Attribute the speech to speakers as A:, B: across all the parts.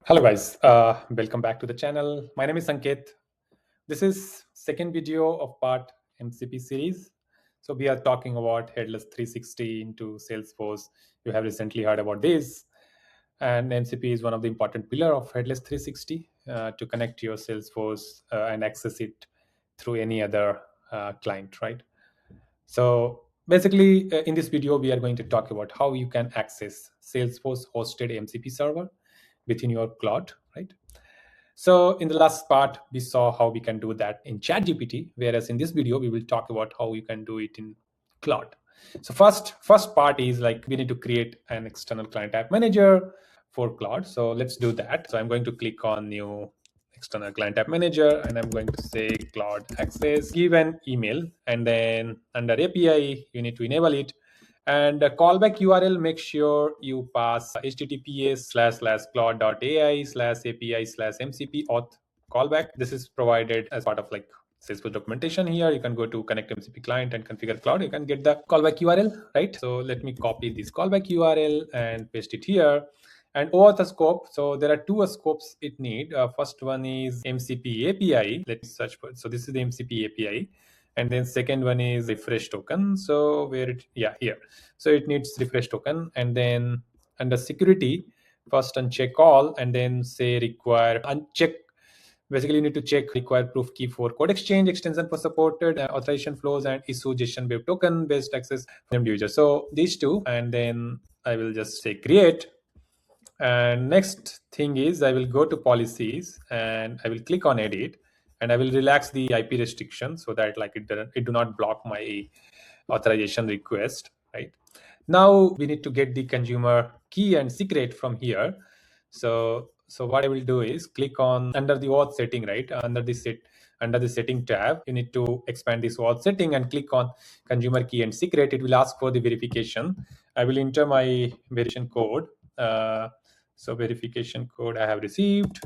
A: Hello guys, welcome back to the channel. My name is Sanket. This is second video of part MCP series. So we are talking about headless 360 into Salesforce. You have recently heard about this, and MCP is one of the important pillar of headless 360 to connect your Salesforce and access it through any other client, right? So basically, in this video, we are going to talk about how you can access Salesforce hosted MCP server within your Claude, right? So in the last part, we saw how we can do that in ChatGPT, whereas in this video, we will talk about how you can do it in Claude. So first part is like we need to create an external client app manager for Claude. So let's do that. So I'm going to click on new external client app manager, and I'm going to say Claude access, give an email, and then under API, you need to enable it. And the callback URL, make sure you pass https://claude.ai/api/mcp auth callback. This is provided as part of like Salesforce documentation here. You can go to connect MCP client and configure Claude. You can get the callback URL, right? So let me copy this callback URL and paste it here. And OAuth scope. So there are two scopes it need. First one is MCP API. Let's search for it. So this is the MCP API. And then second one is refresh token. So where it, yeah, here. So it needs refresh token. And then under security, first uncheck all, and then say require uncheck. Basically, you need to check require proof key for code exchange extension for supported authorization flows and issue JSON web token based access named user. So these two, and then I will just say create. And next thing is I will go to policies and I will click on edit, and I will relax the IP restriction so that like it do not block my authorization request, right? Now we need to get the consumer key and secret from here. So what I will do is click on under the auth setting, right? Under the setting tab, you need to expand this auth setting and click on consumer key and secret. It will ask for the verification. I will enter my verification code. So verification code I have received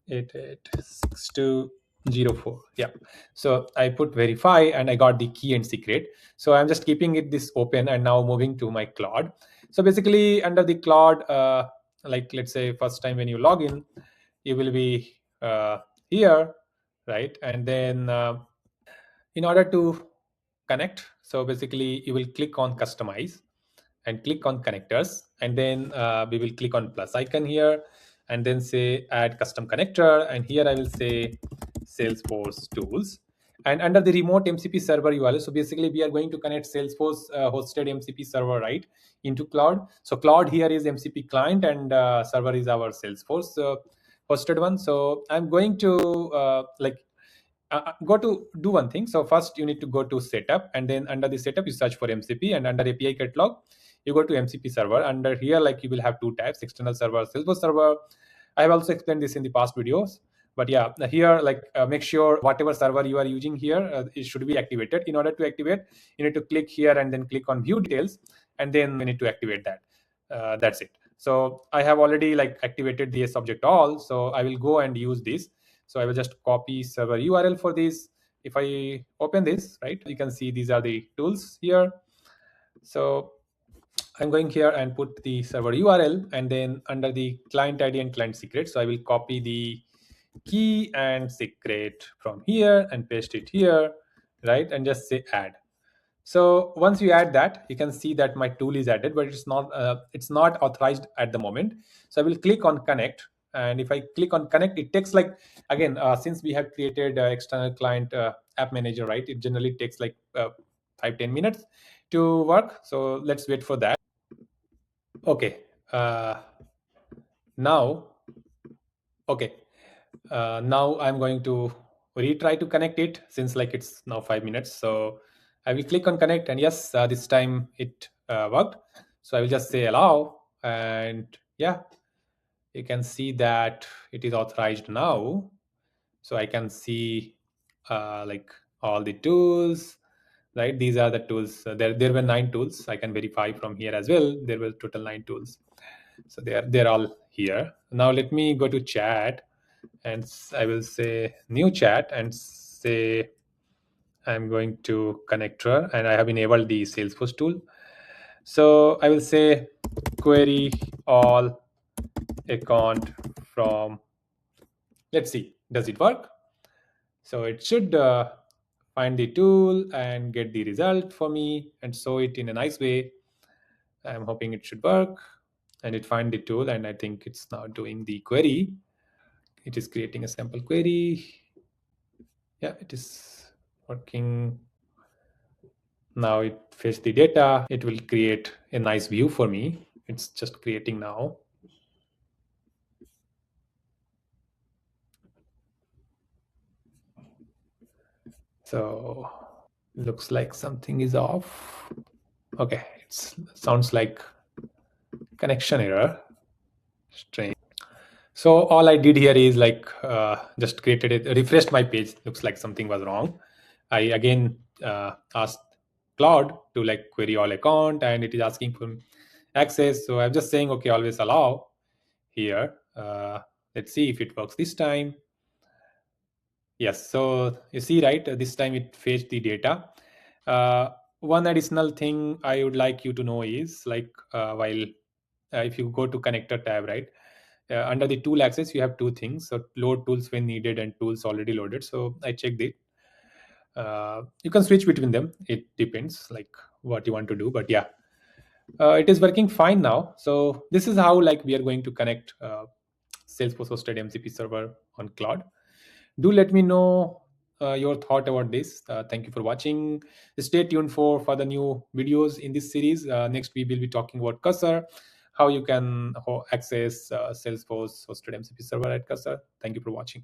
A: 886204. Yeah. So I put verify and I got the key and secret. So I'm just keeping it this open and now moving to my Claude. So basically under the Claude, like let's say first time when you log in, you will be here, right? And then in order to connect, so basically you will click on customize and click on connectors, and then we will click on plus icon here and then say add custom connector, and here I will say Salesforce tools. And under the remote MCP server URL, so basically we are going to connect Salesforce hosted MCP server right into Claude. So Claude here is MCP client and server is our Salesforce hosted one. So I'm going to go to do one thing. So first you need to go to setup, and then under the setup you search for MCP, and under API catalog you go to MCP server. Under here, like you will have two types: external server, Salesforce server. I have also explained this in the past videos, but yeah, here like make sure whatever server you are using here, it should be activated. In order to activate, you need to click here and then click on view details, and then we need to activate that. That's it. So I have already like activated the subject all, so I will go and use this. So I will just copy server URL for this. If I open this, right, you can see these are the tools here. So I'm going here and put the server URL, and then under the client ID and client secret, so I will copy the key and secret from here and paste it here, right, and just say add. So once you add that, you can see that my tool is added, but it's not authorized at the moment. So I will click on connect, and if I click on connect, it takes like, again, since we have created external client app manager, right, it generally takes like 5-10 minutes to work. So let's wait for that. Okay. Now I'm going to retry to connect it, since like it's now 5 minutes. So I will click on connect, and yes, this time it worked. So I will just say allow, and yeah, you can see that it is authorized now. So I can see like all the tools, right? These are the tools. There were 9 tools. I can verify from here as well. There were total 9 tools. So they're all here. Now let me go to chat, and I will say new chat and say I'm going to connector, and I have enabled the Salesforce tool. So I will say query all account from, let's see, does it work? So it should find the tool and get the result for me and show it in a nice way. I'm hoping it should work. And it find the tool, and I think it's now doing the query. It is creating a sample query. Yeah, it is working. Now it fetch the data. It will create a nice view for me. It's just creating now. So looks like something is off. Okay, it sounds like connection error. Strange. So all I did here is like just created it, refreshed my page. Looks like something was wrong. I again asked Claude to like query all account, and it is asking for access. So I'm just saying, okay, always allow here. Let's see if it works this time. Yes. So you see, right? This time it fetched the data. One additional thing I would like you to know is like while if you go to connector tab, right? Under the tool access, you have two things. So load tools when needed and tools already loaded. So I checked it. You can switch between them. It depends like what you want to do. But yeah, it is working fine now. So this is how like we are going to connect Salesforce hosted MCP server on Claude. Do let me know your thought about this. Thank you for watching. Stay tuned for the new videos in this series. Next we will be talking about Cursor, how you can access Salesforce hosted MCP server at Cursor. Thank you for watching.